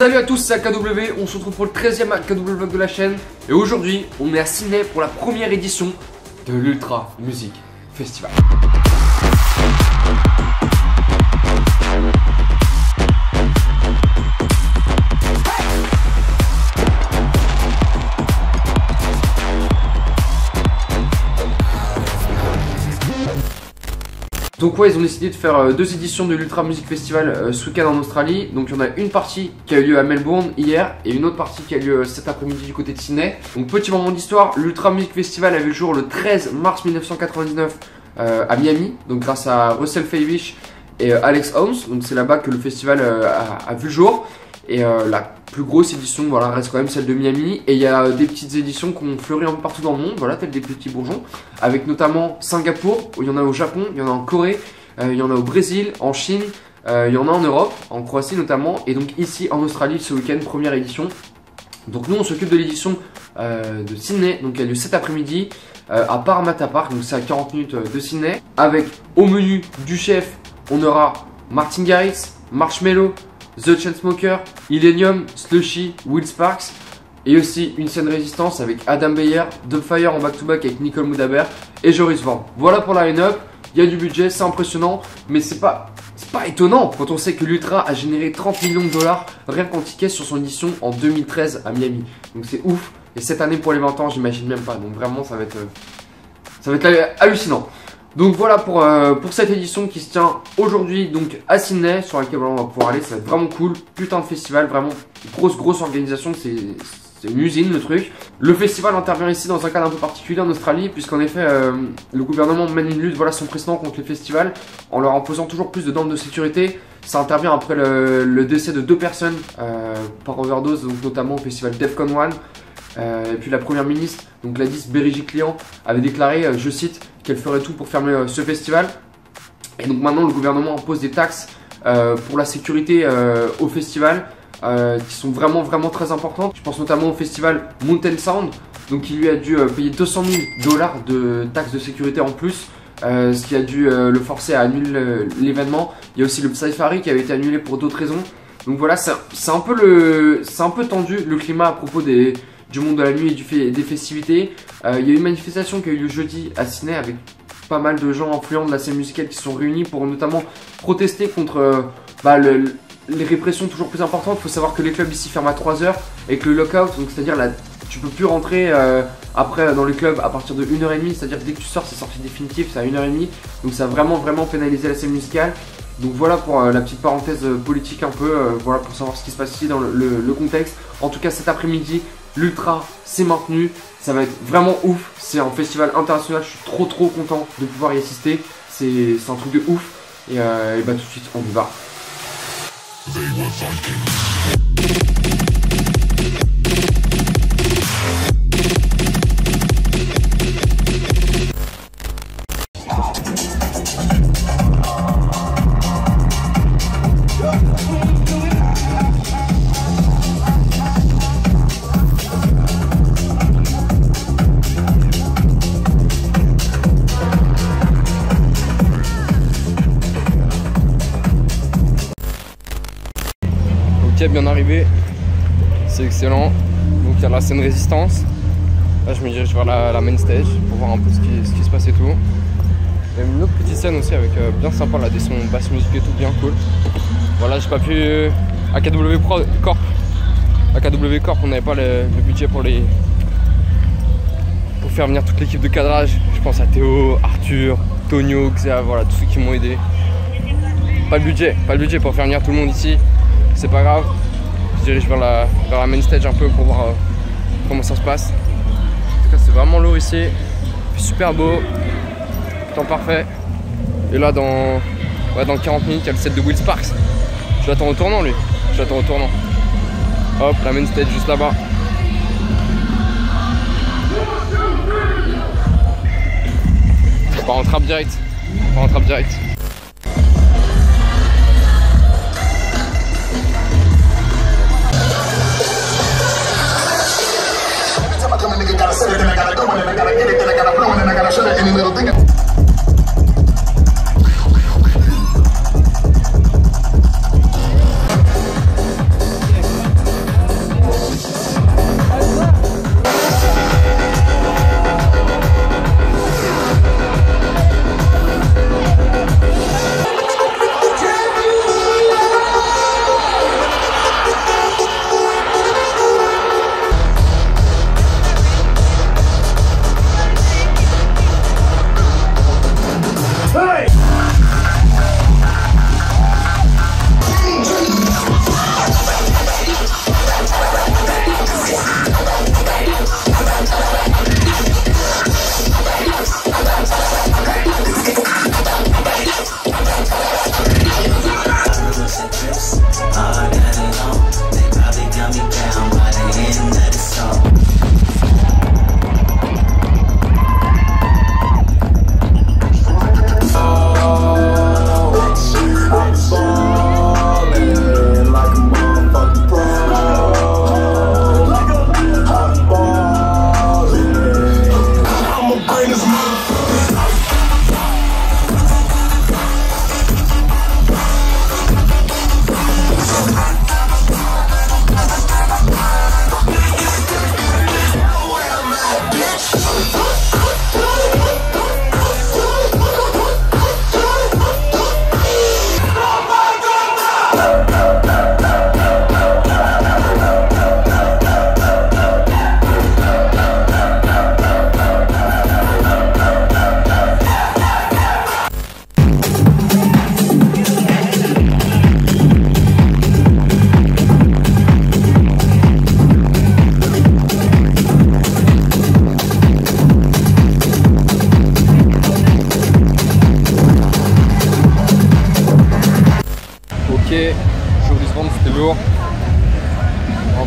Salut à tous, c'est AKW, on se retrouve pour le 13e AKW Vlog de la chaîne. Et aujourd'hui, on est à Sydney pour la première édition de l'Ultra Music Festival. Donc ouais, ils ont décidé de faire deux éditions de l'Ultra Music Festival ce week-end en Australie. Donc il y en a une partie qui a eu lieu à Melbourne hier et une autre partie qui a eu lieu cet après-midi du côté de Sydney. Donc petit moment d'histoire, l'Ultra Music Festival a vu le jour le 13 mars 1999 à Miami. Donc grâce à Russell Favish et Alex Holmes. Donc c'est là-bas que le festival a vu le jour. Et la plus grosse édition, voilà, reste quand même celle de Miami. Et il y a des petites éditions qui ont fleuri un peu partout dans le monde, voilà, telles des petits bourgeons. Avec notamment Singapour, où il y en a au Japon, il y en a en Corée, il y en a au Brésil, en Chine, il y en a en Europe, en Croatie notamment. Et donc ici en Australie, ce week-end, première édition. Donc nous on s'occupe de l'édition de Sydney, donc elle a lieu cet après-midi à Parramatta Park, donc c'est à 40 minutes de Sydney. Avec au menu du chef, on aura Martin Garrix, Marshmello, The Chainsmokers, Illenium, Slushy, Will Sparks. Et aussi une scène résistance avec Adam Beyer, Dubfire en back-to-back avec Nicole Moudaber et Joris Vorn. Voilà pour la line-up, il y a du budget, c'est impressionnant, mais c'est pas étonnant quand on sait que l'Ultra a généré 30 millions de dollars rien qu'en tickets sur son édition en 2013 à Miami. Donc c'est ouf, et cette année pour les 20 ans j'imagine même pas, donc vraiment ça va être hallucinant. Donc voilà pour cette édition qui se tient aujourd'hui donc à Sydney, sur laquelle on va pouvoir aller, ça va être vraiment cool, putain de festival, vraiment grosse organisation, c'est une usine le truc. Le festival intervient ici dans un cadre un peu particulier en Australie, puisqu'en effet le gouvernement mène une lutte sans précédent contre les festivals, en leur imposant toujours plus de normes de sécurité. Ça intervient après le décès de 2 personnes par overdose, donc notamment au festival Defcon 1. Et puis la première ministre, donc Gladys Berejiklian, avait déclaré, je cite, qu'elle ferait tout pour fermer ce festival. Et donc maintenant le gouvernement impose des taxes pour la sécurité au festival qui sont vraiment très importantes. Je pense notamment au festival Mountain Sound, donc qui lui a dû payer 200 000 $ de taxes de sécurité en plus, ce qui a dû le forcer à annuler l'événement. Il y a aussi le Safari qui avait été annulé pour d'autres raisons. Donc voilà, c'est un peu tendu le climat à propos du monde de la nuit et des festivités. Il y a eu une manifestation qui a eu lieu jeudi à Sydney avec pas mal de gens influents de la scène musicale qui se sont réunis pour notamment protester contre les répressions toujours plus importantes. Il faut savoir que les clubs ici ferment à 3 h et que le lockout, donc c'est-à-dire tu peux plus rentrer après dans les clubs à partir de 1 h 30, c'est-à-dire que dès que tu sors c'est sortie définitive, c'est à 1 h 30. Donc ça a vraiment pénalisé la scène musicale. Donc voilà pour la petite parenthèse politique un peu, voilà pour savoir ce qui se passe ici dans le contexte. En tout cas cet après-midi, l'Ultra s'est maintenu, ça va être vraiment ouf, c'est un festival international, je suis trop content de pouvoir y assister, c'est un truc de ouf, et bah tout de suite on y va. Bien arrivé, c'est excellent. Donc il y a la scène résistance. Là je me dirige vers la main stage pour voir un peu ce qui se passe et tout. Il y a une autre petite scène aussi avec bien sympa là, des sons basse musique et tout, bien cool. Voilà, j'ai pas pu AKW Corp, on n'avait pas le budget pour faire venir toute l'équipe de cadrage. Je pense à Théo, Arthur, Tonio, Xea, voilà tous ceux qui m'ont aidé. Pas le budget pour faire venir tout le monde ici. C'est pas grave, je dirige vers la main stage un peu pour voir comment ça se passe. En tout cas c'est vraiment lourd ici, super beau, temps parfait. Et là dans 40 minutes il y a le set de Will Sparks. Je l'attends au tournant lui, Hop, la main stage juste là-bas. On part en trap direct. gotta say it, then I gotta go, and then I gotta get it, then I gotta blow, and then I gotta shut it, any little thing.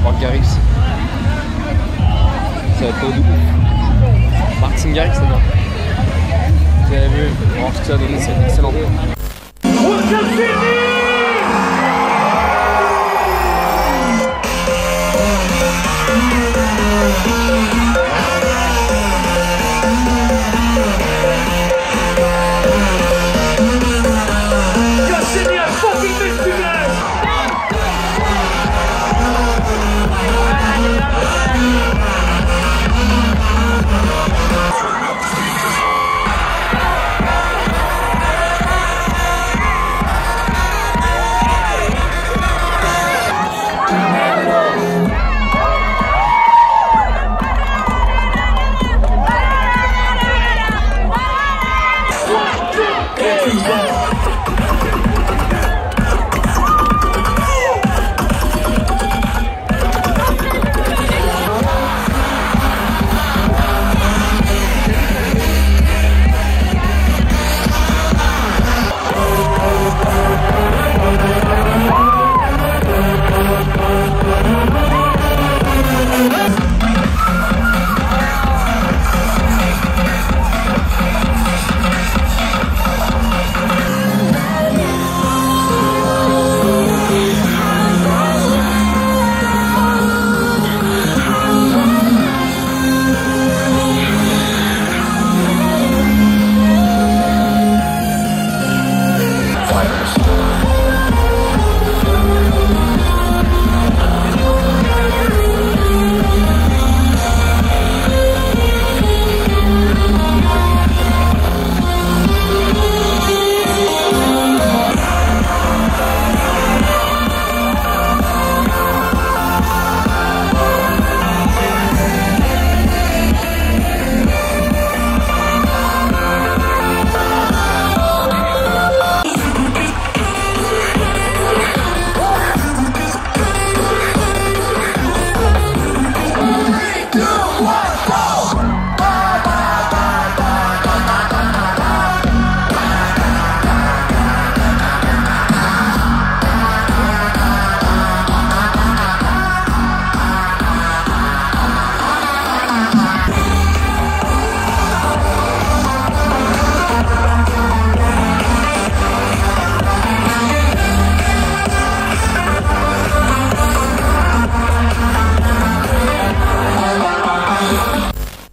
voir Garrix. Ça va être au double. Martin Garrix, c'est bien. Vous avez vu, on va voir ce que ça a donné, c'est excellent.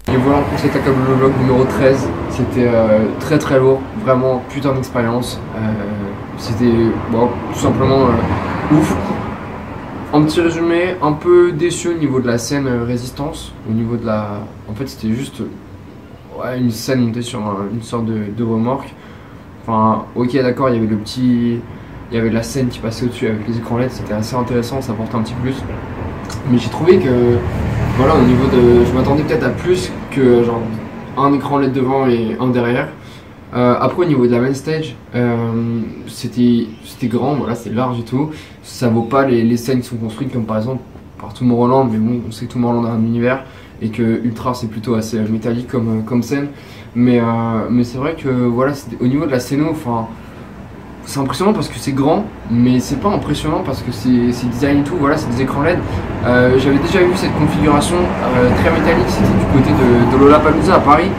Et voilà, on s'est attaqué le vlog numéro 13. C'était très très lourd, vraiment putain d'expérience. C'était bon, tout simplement ouf. Un petit résumé, un peu déçu au niveau de la scène résistance. Au niveau de la. En fait, c'était juste ouais, une scène montée sur une sorte de remorque. Enfin, ok, d'accord, il y avait le petit. Il y avait la scène qui passait au-dessus avec les écrans LED, c'était assez intéressant, ça apportait un petit plus. Mais j'ai trouvé que, voilà, au niveau de. Je m'attendais peut-être à plus que genre un écran LED devant et un derrière. Après, au niveau de la main stage, c'était grand, voilà, c'est large et tout. Ça vaut pas les scènes qui sont construites comme par exemple par Tomorrowland, mais bon, on sait que Tomorrowland a un univers et que Ultra c'est plutôt assez métallique comme scène. Mais c'est vrai que voilà, au niveau de la scéno, enfin. C'est impressionnant parce que c'est grand, mais c'est pas impressionnant parce que c'est design et tout, voilà, c'est des écrans LED. J'avais déjà vu cette configuration très métallique, c'était du côté de Lollapalooza à Paris.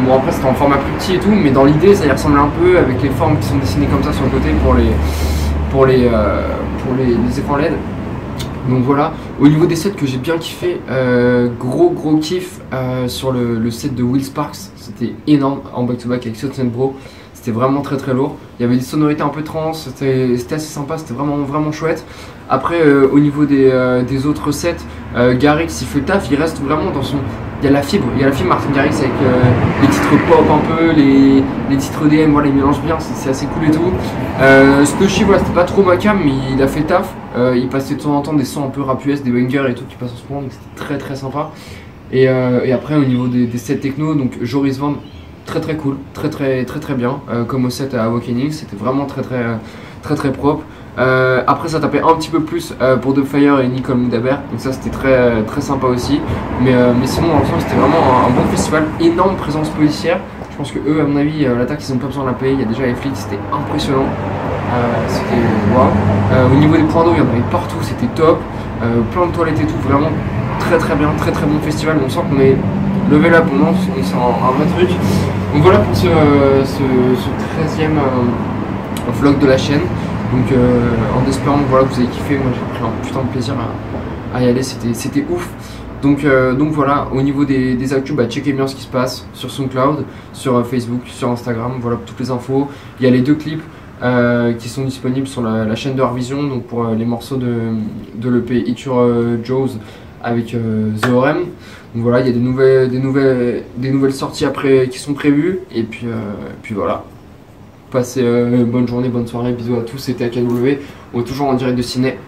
Bon après c'était en format plus petit et tout, mais dans l'idée ça y ressemble un peu avec les formes qui sont dessinées comme ça sur le côté pour les écrans LED. Donc voilà, au niveau des sets que j'ai bien kiffé, gros kiff sur le set de Will Sparks, c'était énorme en back-to-back avec Sound Bro. C'était vraiment très lourd. Il y avait des sonorités un peu trans, c'était assez sympa, c'était vraiment chouette. Après, au niveau des autres sets, Garrix il fait le taf, il reste vraiment dans son. Il y a la fibre Martin Garrix avec les titres pop un peu, les titres DM, voilà, il mélange bien, c'est assez cool et tout. Slushy, voilà, c'était pas trop ma cam, mais il a fait le taf. Il passait de temps en temps des sons un peu rap US, des bangers et tout qui passent en ce moment, donc c'était très sympa. Et après, au niveau des sets techno, donc Joris Van. Très cool, très bien, comme au set à Awakening, c'était vraiment très propre. Après ça tapait un petit peu plus pour Dubfire et Nicole Moudaber, donc ça c'était très sympa aussi. Mais sinon dans l'ensemble c'était vraiment un bon festival, énorme présence policière. Je pense que eux à mon avis l'attaque ils ont pas besoin de la payer, il y a déjà les flics, c'était impressionnant. C'était waouh. Au niveau des points d'eau il y en avait partout, c'était top. plein de toilettes et tout, vraiment très bien, très bon festival. On sent qu'on est level up, on sent un vrai truc. Donc voilà pour ce 13e vlog de la chaîne. Donc en espérant que voilà, vous avez kiffé, moi j'ai pris un putain de plaisir à y aller, c'était ouf. Donc voilà, au niveau des actus, bah, checkez bien ce qui se passe sur SoundCloud, sur Facebook, sur Instagram, voilà toutes les infos. Il y a les 2 clips qui sont disponibles sur la chaîne de Revision, donc pour les morceaux de l'EP Eat Your Jaws avec The Orem. Donc voilà, il y a des nouvelles sorties après qui sont prévues, et puis voilà. Passez bonne journée, bonne soirée, bisous à tous, c'était AKW, on est toujours en direct de Ciné.